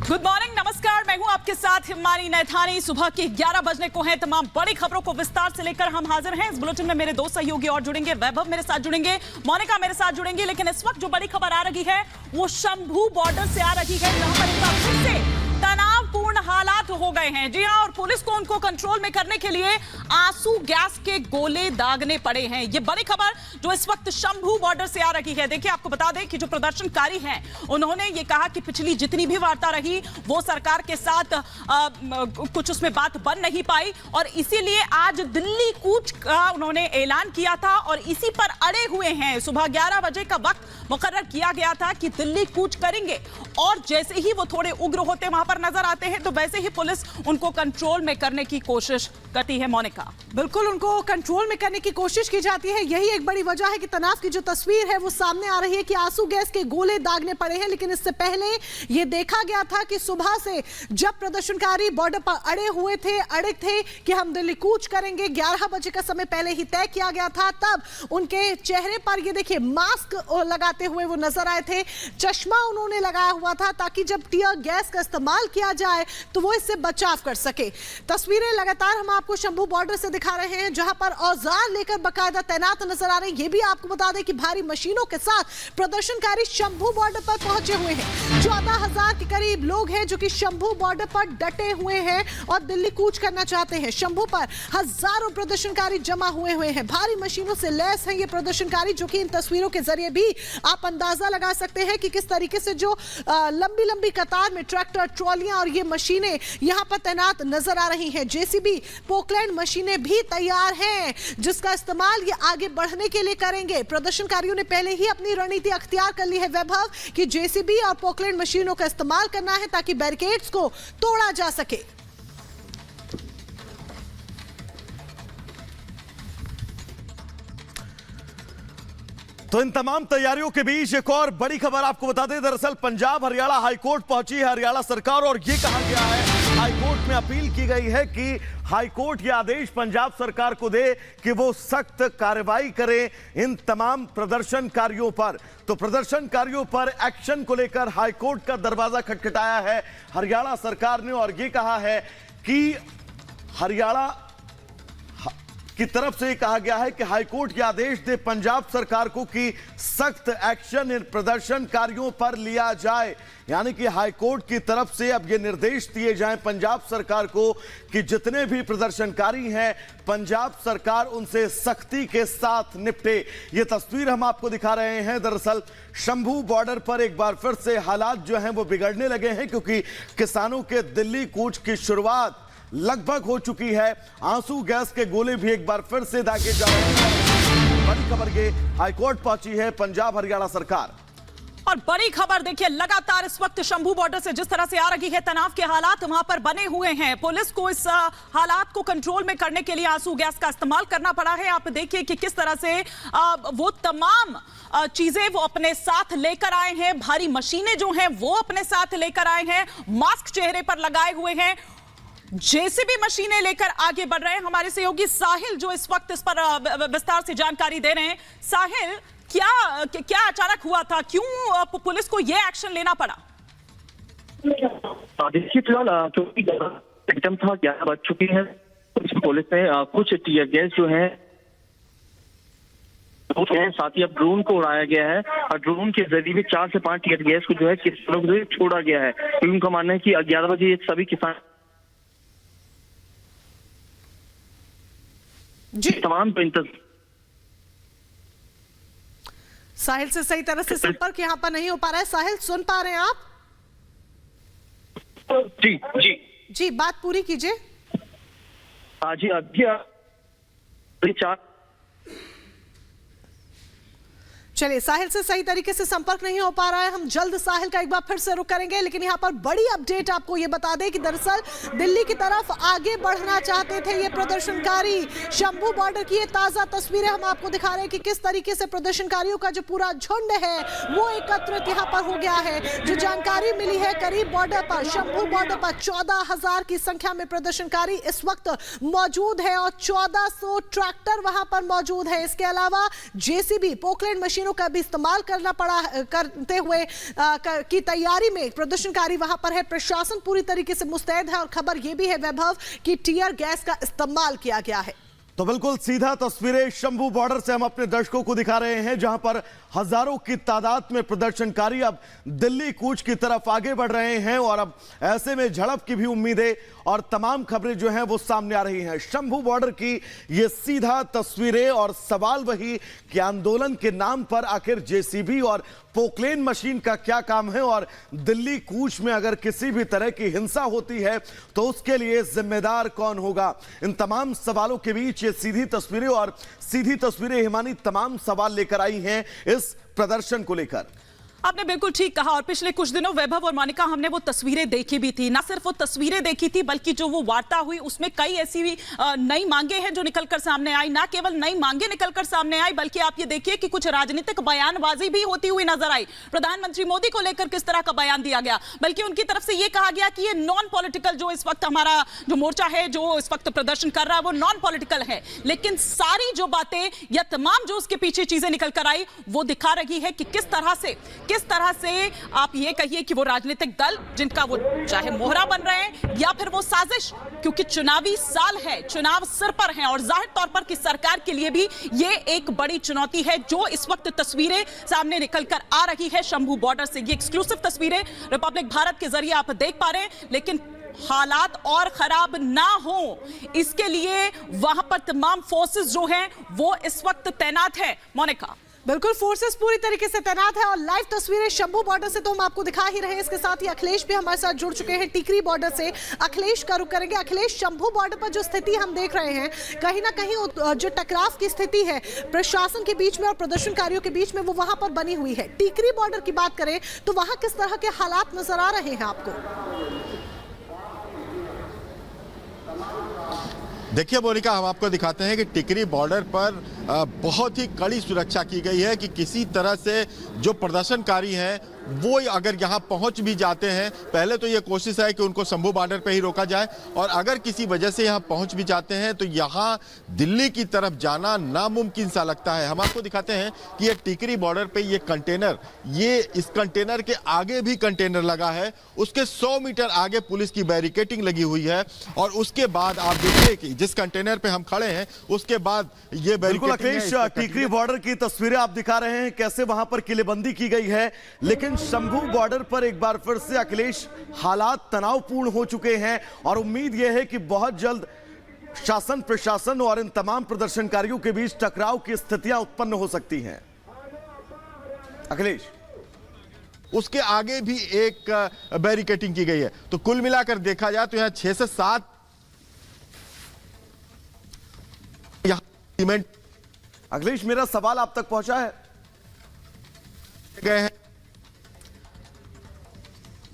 Good morning, नमस्कार। मैं हूं आपके साथ हिमानी नैथानी। सुबह के 11 बजने को हैं। तमाम बड़ी खबरों को विस्तार से लेकर हम हाजिर हैं। इस बुलेटिन में मेरे दो सहयोगी और जुड़ेंगे। वैभव मेरे साथ जुड़ेंगे, मोनिका मेरे साथ जुड़ेंगे। लेकिन इस वक्त जो बड़ी खबर आ रही है वो शंभू बॉर्डर से आ रही है, जहां पर एक बार फिर से तनावपूर्ण हालात हो गए हैं। जी हां, और पुलिस को उनको कंट्रोल में करने के लिए आंसू गैस के गोले दागने पड़े हैं। ये बड़ी खबर जो इस वक्त शंभू बॉर्डर से आ रही है। देखिए, आपको बता दें कि जो प्रदर्शनकारी हैं उन्होंने ये कहा कि पिछली जितनी भी वार्ता रही वो सरकार के साथ कुछ उसमें बात बन नहीं पाई, और इसीलिए आज दिल्ली कूच का उन्होंने ऐलान किया था और इसी पर अड़े हुए हैं। सुबह 11 बजे का वक्त मुकर्रर किया गया था कि दिल्ली कूच करेंगे, और जैसे ही वो थोड़े उग्र होते वहां पर नजर आते हैं तो वैसे ही पुलिस उनको कंट्रोल में करने की कोशिश करती है। मोनिका, बिल्कुल उनको कंट्रोल में करने की कोशिश की जाती है। यही एक बड़ी वजह है कि तनाव की जो तस्वीर है वो सामने आ रही है कि आंसू गैस के गोले दागने पड़े हैं। लेकिन इससे पहले ये देखा गया था कि सुबह से जब प्रदर्शनकारी बॉर्डर पर अड़े थे कि हम दिल्ली कूच करेंगे, 11 बजे का समय पहले ही तय किया गया था, तब उनके चेहरे पर ये देखिए मास्क लगाते हुए वो नजर आए थे। चश्मा उन्होंने लगाया हुआ था ताकि जब टीयर गैस का इस्तेमाल किया जाए तो वो इससे बचाव कर सके। तस्वीरें लगातार हम आपको शंभू बॉर्डर से दिखा रहे हैं, जहां पर औजार लेकर बाकायदा तैनात नजर आ रहे हैं। ये भी आपको बता दें कि भारी मशीनों के साथ प्रदर्शनकारी शंभू बॉर्डर पर पहुंचे हुए हैं। 14,000 के करीब लोग हैं जो कि शंभू बॉर्डर पर डटे हुए हैं और दिल्ली कूच करना चाहते हैं। शंभू पर हजारों प्रदर्शनकारी जमा हुए हैं, भारी मशीनों से लैस हैं ये प्रदर्शनकारी, जो कि इन तस्वीरों के जरिए भी आप अंदाजा लगा सकते हैं कि किस तरीके से जो लंबी लंबी कतार में ट्रैक्टर, ट्रॉलियां और ये मशीनें यहां पर तैनात नजर आ रही हैं। जेसीबी, पोकलैंड मशीनें भी तैयार हैं, जिसका इस्तेमाल ये आगे बढ़ने के लिए करेंगे। प्रदर्शनकारियों ने पहले ही अपनी रणनीति अख्तियार कर ली है वैभव, कि जेसीबी और पोकलैंड मशीनों का इस्तेमाल करना है ताकि बैरिकेड्स को तोड़ा जा सके। तो इन तमाम तैयारियों के बीच एक और बड़ी खबर आपको बता दें। दरअसल पंजाब हरियाणा हाईकोर्ट पहुंची है हरियाणा सरकार, और ये कहा गया है, हाईकोर्ट में अपील की गई है कि हाईकोर्ट ये आदेश पंजाब सरकार को दे कि वो सख्त कार्रवाई करे इन तमाम प्रदर्शनकारियों पर। तो प्रदर्शनकारियों पर एक्शन को लेकर हाईकोर्ट का दरवाजा खटखटाया है हरियाणा सरकार ने, और ये कहा है कि हरियाणा की तरफ से कहा गया है कि हाईकोर्ट ये आदेश दे पंजाब सरकार को कि सख्त एक्शन इन प्रदर्शनकारियों पर लिया जाए। यानी कि हाईकोर्ट की तरफ से अब ये निर्देश दिए जाएं पंजाब सरकार को कि जितने भी प्रदर्शनकारी हैं पंजाब सरकार उनसे सख्ती के साथ निपटे। ये तस्वीर हम आपको दिखा रहे हैं। दरअसल शंभू बॉर्डर पर एक बार फिर से हालात जो हैं वो बिगड़ने लगे हैं, क्योंकि किसानों के दिल्ली कूच की शुरुआत लगभग हो चुकी है। आंसू गैस के गोले भी एक बार फिर से दागे जा रहे हैं। बड़ी खबर के हाईकोर्ट पहुंची है पंजाब हरियाणा सरकार। और बड़ी खबर देखिए, लगातार इस वक्त शंभू बॉर्डर से जिस तरह से आ रही है तनाव के हालात वहां पर बने हुए हैं। पुलिस को इस हालात को कंट्रोल में करने के लिए आंसू गैस का इस्तेमाल करना पड़ा है। आप देखिए कि किस तरह से वो तमाम चीजें वो अपने साथ लेकर आए हैं। भारी मशीनें जो हैं वो अपने साथ लेकर आए हैं, मास्क चेहरे पर लगाए हुए हैं, जेसीबी मशीनें लेकर आगे बढ़ रहे हैं। हमारे सहयोगी साहिल जो इस वक्त इस पर विस्तार से जानकारी दे रहे हैं। साहिल, क्या अचानक हुआ था, क्यों पुलिस को यह एक्शन लेना पड़ा? देखिए, फिलहाल क्योंकि एकदम था 11 बज चुकी है, पुलिस ने कुछ टीयर गैस जो है साथ ही अब ड्रोन को उड़ाया गया है, और ड्रोन के जरिए भी 4 से 5 टीयर गैस को जो है किसानों को छोड़ा गया है। तो उनका मानना है कि 11 बजे सभी किसान जी तमाम साहिल से सही तरह से संपर्क यहाँ पर नहीं हो पा रहा है। साहिल, सुन पा रहे हैं आप? जी जी जी, बात पूरी कीजिए। जी, अभी 4 चलिए, साहिल से सही तरीके से संपर्क नहीं हो पा रहा है। हम जल्द साहिल का एक बार फिर से रुख करेंगे, लेकिन यहाँ पर बड़ी अपडेट आपको ये बता दें कि दरअसल दिल्ली की तरफ आगे बढ़ना चाहते थे ये प्रदर्शनकारी। शंभू बॉर्डर की ये ताजा तस्वीरें हम आपको दिखा रहे हैं कि किस तरीके से प्रदर्शनकारियों का जो पूरा झुंड है वो एकत्रित यहाँ पर हो गया है। जो जानकारी मिली है, करीब बॉर्डर पर, शंभू बॉर्डर पर 14,000 की संख्या में प्रदर्शनकारी इस वक्त मौजूद है और 1400 ट्रैक्टर वहां पर मौजूद है। इसके अलावा जेसीबी, पोकलैंड मशीन मशीनों का भी इस्तेमाल करते हुए की तैयारी में प्रदर्शनकारी वहां पर है। प्रशासन पूरी तरीके से मुस्तैद है और खबर यह भी है वैभव कि टियर गैस का इस्तेमाल किया गया है। तो बिल्कुल सीधा तस्वीरें शंभू बॉर्डर से हम अपने दर्शकों को दिखा रहे हैं, जहां पर हजारों की तादाद में प्रदर्शनकारी अब दिल्ली कूच की तरफ आगे बढ़ रहे हैं और अब ऐसे में झड़प की भी उम्मीदें और तमाम खबरें जो हैं वो सामने आ रही हैं। शंभू बॉर्डर की ये सीधा तस्वीरें और सवाल वही कि आंदोलन के नाम पर आखिर जेसीबी और पोकलेन मशीन का क्या काम है और दिल्ली कूच में अगर किसी भी तरह की हिंसा होती है तो उसके लिए जिम्मेदार कौन होगा। इन तमाम सवालों के बीच ये सीधी तस्वीरें हिमानी तमाम सवाल लेकर आई हैं इस प्रदर्शन को लेकर। आपने बिल्कुल ठीक कहा और पिछले कुछ दिनों वैभव और मोनिका हमने वो तस्वीरें देखी भी थी। ना सिर्फ वो तस्वीरें देखी थी बल्कि जो वो वार्ता हुई उसमें कई ऐसी नई मांगे हैं जो निकलकर सामने आई। ना केवल नई मांगे निकलकर सामने आई बल्कि आप ये देखिए कि कुछ राजनीतिक बयानबाजी भी होती हुई नजर आई। प्रधानमंत्री मोदी को लेकर किस तरह का बयान दिया गया, बल्कि उनकी तरफ से ये कहा गया कि ये नॉन पॉलिटिकल जो इस वक्त हमारा जो मोर्चा है जो इस वक्त प्रदर्शन कर रहा है वो नॉन पॉलिटिकल है। लेकिन सारी जो बातें या तमाम जो उसके पीछे चीजें निकल कर आई वो दिखा रही है कि किस तरह से आप ये कहिए कि वो राजनीतिक दल जिनका वो चाहे मोहरा बन रहे हैं या फिर वो साजिश, क्योंकि चुनावी साल है, चुनाव सिर पर हैं और जाहिर तौर पर कि सरकार के लिए भी ये एक बड़ी चुनौती है जो इस वक्त तस्वीरें सामने निकल कर आ रही है शंभू बॉर्डर से। ये एक्सक्लूसिव तस्वीरें रिपब्लिक भारत के जरिए आप देख पा रहे हैं, लेकिन हालात और खराब ना हो इसके लिए वहां पर तमाम फोर्सेस जो हैं वो इस वक्त तैनात है। मोनिका, बिल्कुल फोर्सेस पूरी तरीके से तैनात है और लाइव तस्वीरें शंभू बॉर्डर से तो हम आपको दिखा ही रहे हैं। इसके साथ ही अखिलेश भी हमारे साथ जुड़ चुके हैं टिकरी बॉर्डर से। अखिलेश का रुख करेंगे। अखिलेश, शंभू बॉर्डर पर जो स्थिति हम देख रहे हैं कहीं ना कहीं जो टकराव की स्थिति है प्रशासन के बीच में और प्रदर्शनकारियों के बीच में वो वहां पर बनी हुई है। टिकरी बॉर्डर की बात करें तो वहां किस तरह के हालात नजर आ रहे हैं आपको? देखिए मोनिका, हम आपको दिखाते हैं कि टिकरी बॉर्डर पर बहुत ही कड़ी सुरक्षा की गई है कि किसी तरह से जो प्रदर्शनकारी हैं वो अगर यहाँ पहुँच भी जाते हैं, पहले तो ये कोशिश है कि उनको शंभू बॉर्डर पे ही रोका जाए और अगर किसी वजह से यहाँ पहुँच भी जाते हैं तो यहाँ दिल्ली की तरफ जाना नामुमकिन सा लगता है। हम आपको दिखाते हैं कि ये टिकरी बॉर्डर पे ये कंटेनर, ये इस कंटेनर के आगे भी कंटेनर लगा है, उसके 100 मीटर आगे पुलिस की बैरिकेटिंग लगी हुई है और उसके बाद आप देखिए कि जिस कंटेनर पे हम खड़े हैं उसके बाद ये बैरिकेटिंग। अखिलेश, टिकरी बॉर्डर की तस्वीरें आप दिखा रहे हैं कैसे वहां पर किलेबंदी की गई है, लेकिन शंभू बॉर्डर पर एक बार फिर से अखिलेश हालात तनावपूर्ण हो चुके हैं और उम्मीद यह है कि बहुत जल्द शासन प्रशासन और इन तमाम प्रदर्शनकारियों के बीच टकराव की स्थितियां उत्पन्न हो सकती हैं। अखिलेश, उसके आगे भी एक बैरिकेटिंग की गई है। तो कुल मिलाकर देखा जाए तो यहां 6 से 7 सीमेंट। अखिलेश, मेरा सवाल आप तक पहुंचा है? गए हैं।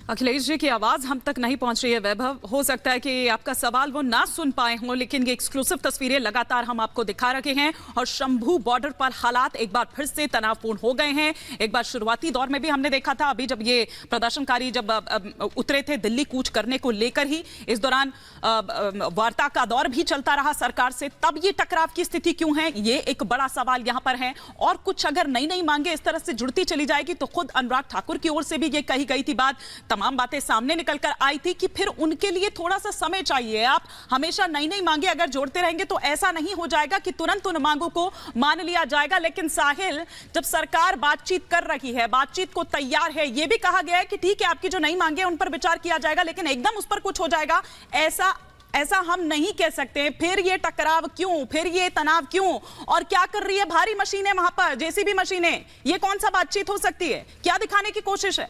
अखिलेश जी की आवाज हम तक नहीं पहुंच रही है वैभव। हो सकता है कि आपका सवाल वो ना सुन पाए हों, लेकिन ये एक्सक्लूसिव तस्वीरें लगातार हम आपको दिखा रहे हैं और शंभू बॉर्डर पर हालात एक बार फिर से तनावपूर्ण हो गए हैं। एक बार शुरुआती दौर में भी हमने देखा था, अभी जब ये प्रदर्शनकारी जब उतरे थे दिल्ली कूच करने को लेकर ही, इस दौरान वार्ता का दौर भी चलता रहा सरकार से, तब ये टकराव की स्थिति क्यों है, ये एक बड़ा सवाल यहां पर है। और कुछ अगर नई नई मांगे इस तरह से जुड़ती चली जाएगी तो खुद अनुराग ठाकुर की ओर से भी ये कही गई थी बात, तमाम बातें सामने निकल कर आई थी कि फिर उनके लिए थोड़ा सा समय चाहिए। आप हमेशा नई नई मांगे अगर जोड़ते रहेंगे तो ऐसा नहीं हो जाएगा कि तुरंत उन मांगों को मान लिया जाएगा। लेकिन साहिल, जब सरकार बातचीत कर रही है, बातचीत को तैयार है, यह भी कहा गया है कि ठीक है आपकी जो नई मांगे उन पर विचार किया जाएगा, लेकिन एकदम उस पर कुछ हो जाएगा ऐसा हम नहीं कह सकते। फिर ये टकराव क्यों, फिर ये तनाव क्यों, और क्या कर रही है भारी मशीनें वहां पर, जेसीबी मशीनें, ये कौन सा बातचीत हो सकती है, क्या दिखाने की कोशिश है?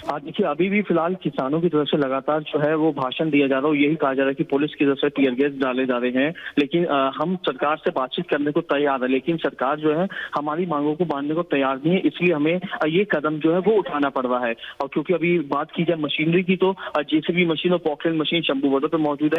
देखिए, अभी भी फिलहाल किसानों की तरफ से लगातार जो है वो भाषण दिया जा रहा है, यही कहा जा रहा है कि पुलिस की तरफ से टीयर गैस डाले जा रहे हैं। लेकिन हम सरकार से बातचीत करने को तैयार है, लेकिन सरकार जो है हमारी मांगों को मानने को तैयार नहीं है, इसलिए हमें ये कदम जो है वो उठाना पड़ रहा है। और क्योंकि अभी बात की जाए मशीनरी की तो जेसीबी मशीन और पॉकलेन मशीन शंभू बॉर्डर पर मौजूद है।